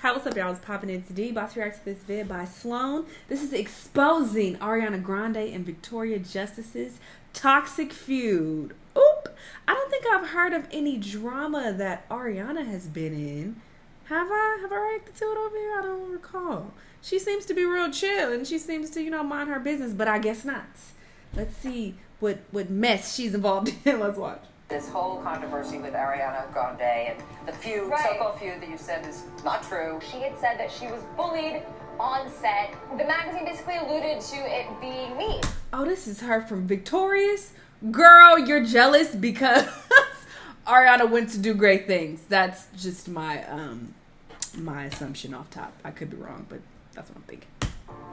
Hi, what's up, y'all? It's popping into D. About to react to this vid by Sloan. This is exposing Ariana Grande and Victoria Justice's toxic feud. Oop! I don't think I've heard of any drama that Ariana has been in. Have I? Have I reacted to it over here? I don't recall. She seems to be real chill and she seems to, mind her business, but I guess not. Let's see what mess she's involved in. Let's watch. This whole controversy with Ariana Grande and the feud, so-called feud that you said is not true. She had said that she was bullied on set. The magazine basically alluded to it being me. Oh, this is her from Victorious? Girl, you're jealous because Ariana went to do great things. That's just my my assumption off top. I could be wrong, but that's what I'm thinking.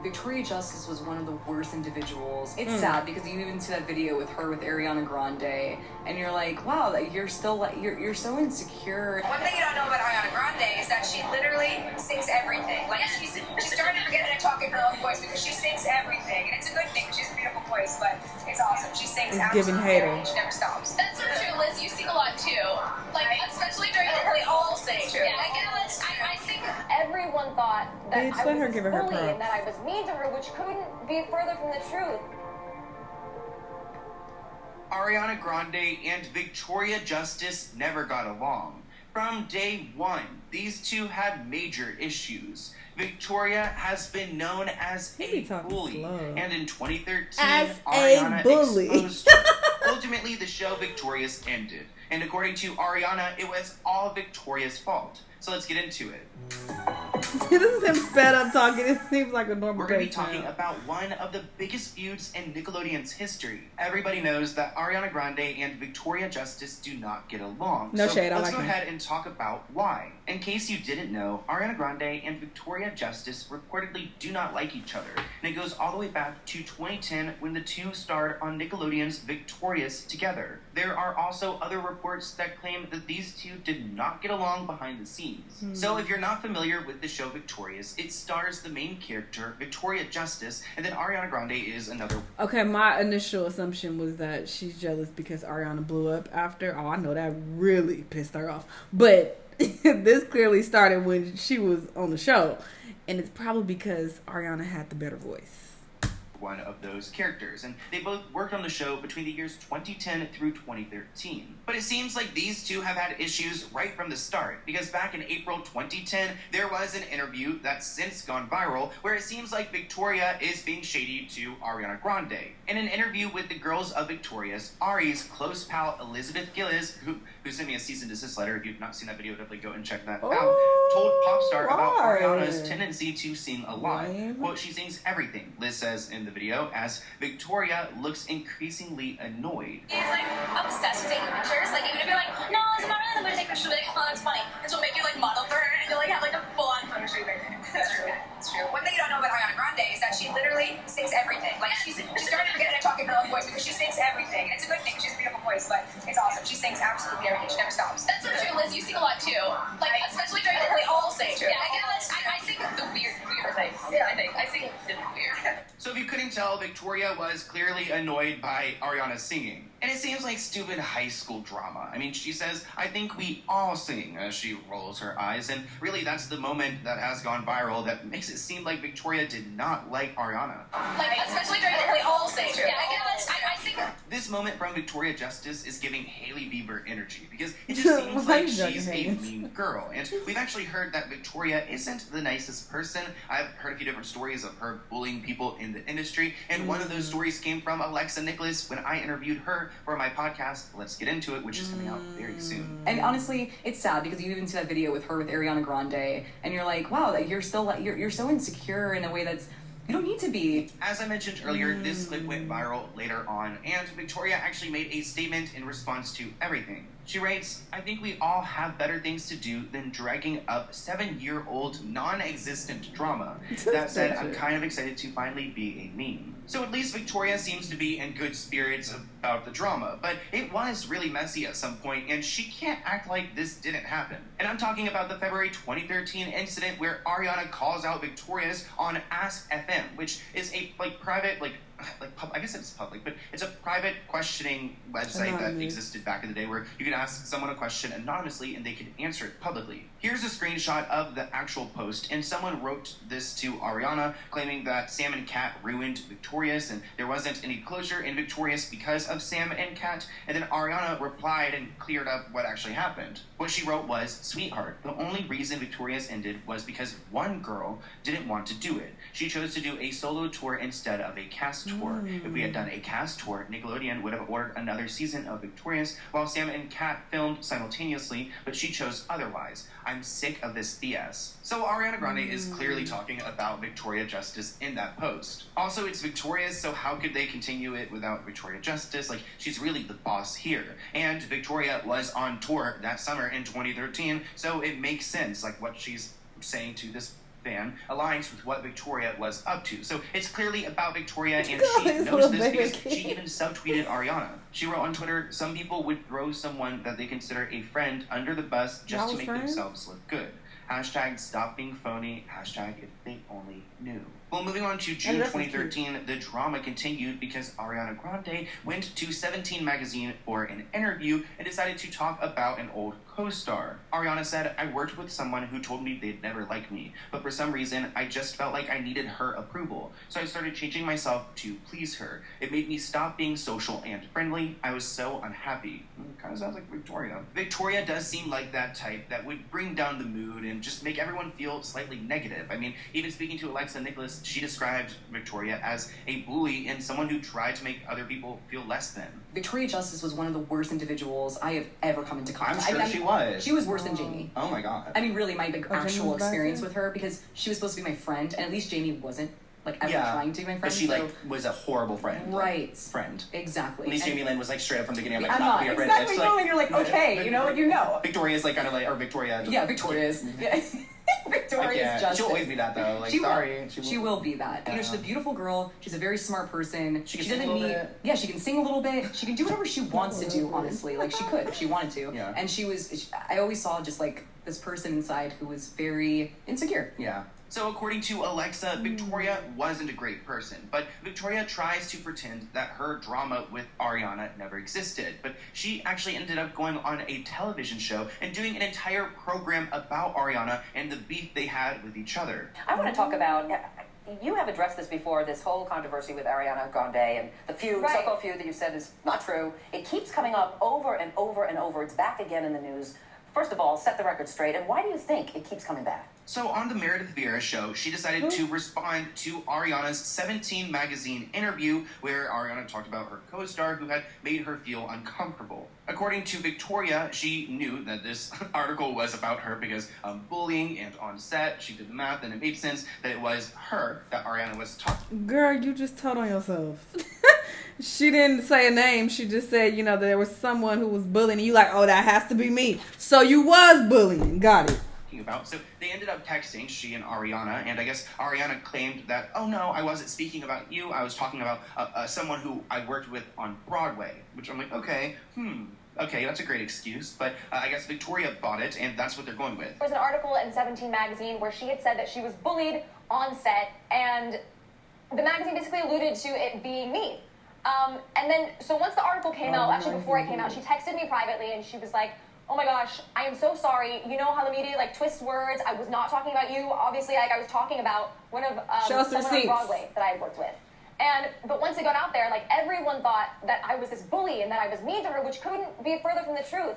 Victoria Justice was one of the worst individuals. It's sad because you even see that video with her with Ariana Grande, and you're like, wow, you're still like you're so insecure. One thing you don't know about Ariana Grande is that she literally sings everything. Like she started forgetting to talk in her own voice because she sings everything, and it's a good thing. She has a beautiful voice, but it's awesome. She sings absolutely everything. She never stops. That's so true, Liz. You sing a lot too, like especially during the. We all sing. Yeah, I think everyone thought that Bitch, I let was her give her bully props. and that I was mean to her, which couldn't be further from the truth. Ariana Grande and Victoria Justice never got along. From day one, these two had major issues. Victoria has been known as a bully, and in 2013, Ariana exposed her. Ultimately, the show Victorious ended, and according to Ariana, it was all Victoria's fault. So let's get into it. This is him sped up talking. It seems like a normal We're going to be talking about one of the biggest feuds in Nickelodeon's history. Everybody knows that Ariana Grande and Victoria Justice do not get along. No shade, I like let's go ahead and talk about why. In case you didn't know, Ariana Grande and Victoria Justice reportedly do not like each other. And it goes all the way back to 2010 when the two starred on Nickelodeon's Victorious together. There are also other reports that claim that these two did not get along behind the scenes. So if you're not familiar with the show Victorious, it stars the main character, Victoria Justice, and then Ariana Grande is another. Okay, my initial assumption was that she's jealous because Ariana blew up after. Oh, I know that really pissed her off. But this clearly started when she was on the show. And it's probably because Ariana had the better voice. One of those characters, and they both worked on the show between the years 2010 through 2013. But it seems like these two have had issues right from the start, because back in April 2010, there was an interview that's since gone viral where it seems like Victoria is being shady to Ariana Grande. In an interview with the girls of Victorious, Ari's close pal Elizabeth Gillies, who sent me a cease and desist letter, if you've not seen that video, definitely go and check that out, told Popstar about Ariana's tendency to sing a lot. Quote, she sings everything, Liz says in the video, as Victoria looks increasingly annoyed. he's like obsessed with taking pictures. Like even if you're like, no, I'm not really in the mood to take pictures, she'll be like, oh, that's funny, and she'll make you like model for her, and you'll like have like a full-on photo shoot right there. That's true. That's true. One thing you don't know about Ariana Grande is that she literally sings everything. Like she started forgetting to talk in her own voice because she sings everything, and it's a good thing. She has a beautiful voice, but it's awesome. She sings absolutely everything. She never stops. That's so true, Liz. You sing a lot too, like especially during the. We all sing. Yeah, I sing the weirder things. Yeah, I sing weird. So if you couldn't tell, Victoria was clearly annoyed by Ariana's singing. And it seems like stupid high school drama. I mean, she says, I think we all sing, as she rolls her eyes. And really, that's the moment that has gone viral that makes it seem like Victoria did not like Ariana. Like, especially during the. We all sing. Yeah, I sing. This moment from Victoria Justice is giving Hailey Bieber energy, because it just seems like she's a mean girl. And we've actually heard that Victoria isn't the nicest person. I've heard a few different stories of her bullying people in the industry, and one of those stories came from Alexa Nicholas when I interviewed her for my podcast, Let's Get Into It, which is coming out very soon. And honestly, it's sad because you even see that video with her with Ariana Grande, and you're like, wow, you're still like you're so insecure in a way that's. You don't need to be. As I mentioned earlier, this clip went viral later on, and Victoria actually made a statement in response to everything. She writes, I think we all have better things to do than dragging up 7-year-old non-existent drama. That said, I'm kind of excited to finally be a meme. So at least Victoria seems to be in good spirits about the drama, but it was really messy at some point, and she can't act like this didn't happen. And I'm talking about the February 2013 incident where Ariana calls out Victorious on Ask FM, which is a private I guess it's public, but it's a private questioning website that existed back in the day where you could ask someone a question anonymously and they could answer it publicly. Here's a screenshot of the actual post, and someone wrote this to Ariana, claiming that Sam and Kat ruined Victorious, and there wasn't any closure in Victorious because of Sam and Kat, and then Ariana replied and cleared up what actually happened. What she wrote was, "Sweetheart, the only reason Victorious ended was because one girl didn't want to do it. She chose to do a solo tour instead of a cast tour. If we had done a cast tour, Nickelodeon would have ordered another season of Victorious while Sam and Kat filmed simultaneously, but she chose otherwise. I'm sick of this BS." So Ariana Grande is clearly talking about Victoria Justice in that post. Also, it's Victorious, so how could they continue it without Victoria Justice? Like, she's really the boss here. And Victoria was on tour that summer in 2013, so it makes sense, like, what she's saying to this fan aligns with what Victoria was up to. So it's clearly about Victoria, and she knows this because she even subtweeted Ariana. She wrote on Twitter, "Some people would throw someone that they consider a friend under the bus just to make themselves look good. Hashtag stop being phony. Hashtag if they only knew." Well, moving on to June 2013, the drama continued because Ariana Grande went to 17 magazine for an interview and decided to talk about an old co-star. Ariana said, "I worked with someone who told me they'd never like me, but for some reason, I just felt like I needed her approval. So I started changing myself to please her. It made me stop being social and friendly. I was so unhappy." Kind of sounds like Victoria. Victoria does seem like that type that would bring down the mood and just make everyone feel slightly negative. I mean, even speaking to Alexa Nicholas, she described Victoria as a bully and someone who tried to make other people feel less than. Victoria Justice was one of the worst individuals I have ever come into contact. I'm sure she was. She was worse than Jamie. Oh my god. I mean, really, my actual experience with her, because she was supposed to be my friend, and at least Jamie wasn't like ever trying to be my friend. But she was a horrible friend. Right. Friend. Exactly. At least Jamie Lynn was like straight up from the beginning. I'm like, I'm not not. be a friend. Exactly. It's No, like, and you're like, okay, you know. Victoria's like kind of like, or Victoria. Yeah, Victoria's. Yeah. Victoria's Justice. She'll always be that though. Like, she will be that. Yeah. You know, she's a beautiful girl. She's a very smart person. She can sing a little bit. Yeah, she can sing a little bit. She can do whatever she wants to do, honestly. Like, she could if she wanted to. Yeah. And I always saw just like this person inside who was very insecure. Yeah. So according to Alexa, Victoria wasn't a great person, but Victoria tries to pretend that her drama with Ariana never existed. But she actually ended up going on a television show and doing an entire program about Ariana and the beef they had with each other. I want to talk about, you have addressed this before, this whole controversy with Ariana Grande and the feud, so-called feud that you said is not true. It keeps coming up over and over and over. It's back again in the news. First of all, set the record straight, and why do you think it keeps coming back? So on the Meredith Vieira show, she decided to respond to Ariana's 17 magazine interview where Ariana talked about her co-star who had made her feel uncomfortable. According to Victoria, she knew that this article was about her because of bullying, and on set, she did the math and it made sense that it was her that Ariana was talking. Girl, you just told on yourself. She didn't say a name. She just said, that there was someone who was bullying. And you like, oh, that has to be me. So you was bullying. Got it. About. So they ended up texting, she and Ariana, and I guess Ariana claimed that, "Oh no, I wasn't speaking about you. I was talking about someone who I worked with on Broadway," which I'm like, okay, that's a great excuse, but I guess Victoria bought it, and that's what they're going with. There was an article in 17 magazine where she had said that she was bullied on set, and the magazine basically alluded to it being me. And then, so once the article came out, actually before it came out, she texted me privately, and she was like, "Oh my gosh, I am so sorry. You know how the media twists words. I was not talking about you. Obviously, I was talking about one of someone on Broadway that I had worked with. But once it got out there, everyone thought that I was this bully and that I was mean to her, which couldn't be further from the truth.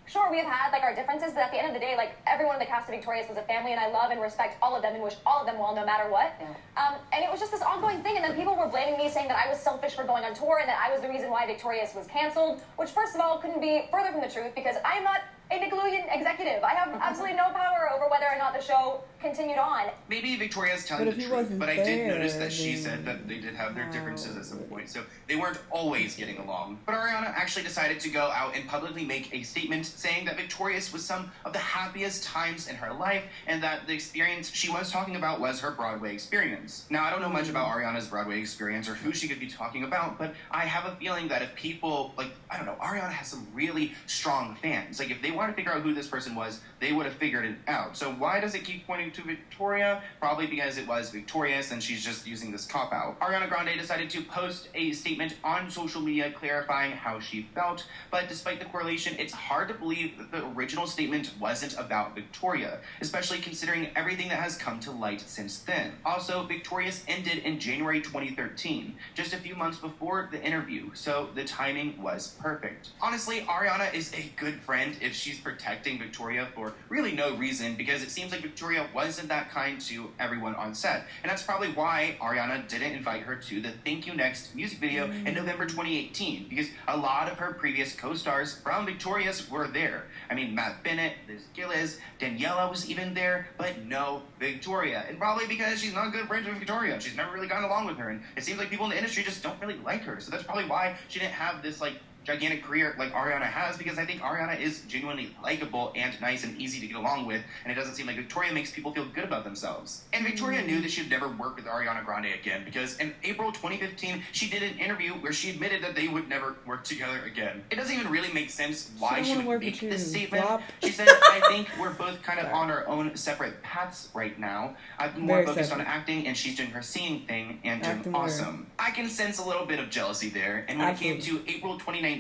Sure, we have had our differences, but at the end of the day, everyone in the cast of Victorious was a family, and I love and respect all of them and wish all of them well no matter what. Yeah. And it was just this ongoing thing, and then people were blaming me, saying that I was selfish for going on tour and that I was the reason why Victorious was canceled, which first of all couldn't be further from the truth because I am not a Nickelodeon executive. I have absolutely no power over whether or not the show continued on. Maybe Victoria's telling the truth, but I did notice that she said that they did have their differences at some point, so they weren't always getting along. But Ariana actually decided to go out and publicly make a statement saying that Victorious was some of the happiest times in her life, and that the experience she was talking about was her Broadway experience. Now, I don't know much about Ariana's Broadway experience or who she could be talking about, but I have a feeling that if people, Ariana has some really strong fans. If they want to figure out who this person was, they would have figured it out. So why does it keep pointing to Victoria, probably because it was Victorious and she's just using this cop-out. Ariana Grande decided to post a statement on social media clarifying how she felt, but despite the correlation, it's hard to believe that the original statement wasn't about Victoria, especially considering everything that has come to light since then. Also, Victorious ended in January 2013, just a few months before the interview, so the timing was perfect. Honestly, Ariana is a good friend if she's protecting Victoria for really no reason, because it seems like Victoria wasn't that kind to everyone on set. And that's probably why Ariana didn't invite her to the Thank You Next music video in November 2018, because a lot of her previous co-stars from Victorious were there. I mean, Matt Bennett, Liz Gillis, Daniela was even there, but no Victoria. And probably because she's not good friends with Victoria. She's never really gotten along with her, and it seems like people in the industry just don't really like her. So that's probably why she didn't have this, like, gigantic career like Ariana has, because I think Ariana is genuinely likable and nice and easy to get along with, and it doesn't seem like Victoria makes people feel good about themselves. And Victoria knew that she'd never work with Ariana Grande again, because in April 2015, she did an interview where she admitted that they would never work together again. It doesn't even really make sense why she would make this statement. She said, I think we're both kind of on our own separate paths right now. I've been more focused on acting, and she's doing her singing thing and doing awesome. I can sense a little bit of jealousy there, and when it came to April 2019,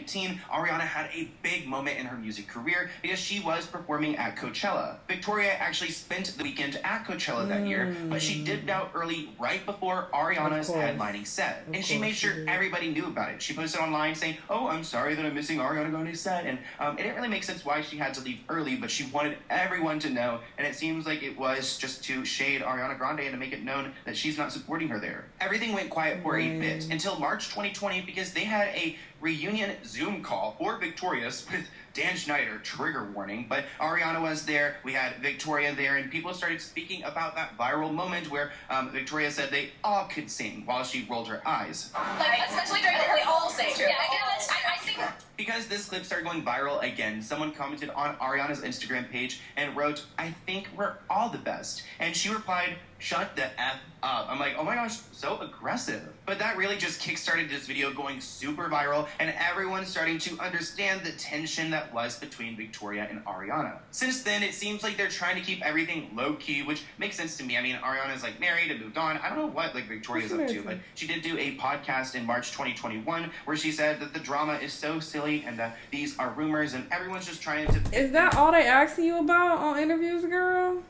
Ariana had a big moment in her music career because she was performing at Coachella. Victoria actually spent the weekend at Coachella that year, but she dipped out early right before Ariana's headlining set. And she made sure everybody knew about it. She posted online saying, oh, I'm sorry that I'm missing Ariana Grande's set. And it didn't really make sense why she had to leave early, but she wanted everyone to know. And it seems like it was just to shade Ariana Grande and to make it known that she's not supporting her there. Everything went quiet for a bit until March 2020 because they had a reunion Zoom call for Victorious with Dan Schneider, trigger warning, but Ariana was there, we had Victoria there, and people started speaking about that viral moment where Victoria said they all could sing while she rolled her eyes. Like, especially during the, we all sing. Yeah, I think... Because this clip started going viral again, someone commented on Ariana's Instagram page and wrote, I think we're all the best. And she replied, shut the F up. I'm like, oh my gosh, so aggressive. But that really just kickstarted this video going super viral, and everyone's starting to understand the tension that was between Victoria and Ariana. Since then, it seems like they're trying to keep everything low-key, which makes sense to me. I mean, Ariana's like married and moved on. I don't know what like Victoria's up to, but she did do a podcast in March 2021 where she said that the drama is so silly and that these are rumors and everyone's just trying to... Is that all they asking you about on interviews, girl?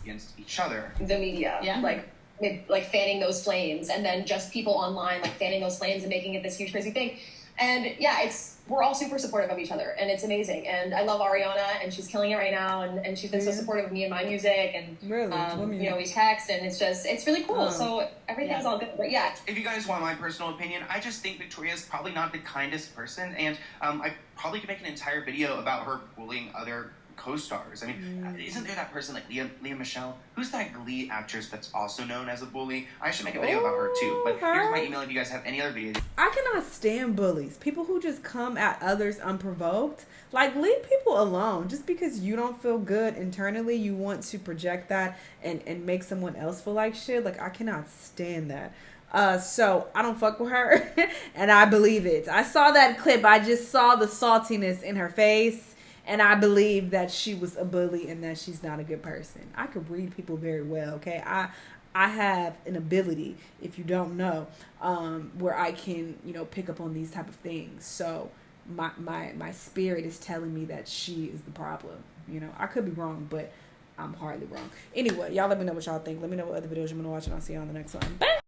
...against each other. The media, like fanning those flames, and then just people online like fanning those flames and making it this huge crazy thing. And yeah, we're all super supportive of each other, and it's amazing. And I love Ariana, and she's killing it right now, and she's been so supportive of me and my music, and you know, we text, and it's really cool. So everything's all good. But yeah, if you guys want my personal opinion, I just think Victoria's probably not the kindest person, and I probably could make an entire video about her bullying other co-stars. I mean, isn't there that person like Leah Michelle? Who's that Glee actress that's also known as a bully? I should make a video about her too. But here's my email if you guys have any other videos. I cannot stand bullies. People who just come at others unprovoked. Like, leave people alone. Just because you don't feel good internally, you want to project that and make someone else feel like shit. Like, I cannot stand that. So I don't fuck with her and I believe it. I saw that clip. I just saw the saltiness in her face. And I believe that she was a bully and that she's not a good person. I could read people very well, okay? I have an ability, if you don't know, where I can, you know, pick up on these type of things. So my spirit is telling me that she is the problem. You know, I could be wrong, but I'm hardly wrong. Anyway, y'all let me know what y'all think. Let me know what other videos you want to watch, and I'll see you on the next one. Bye!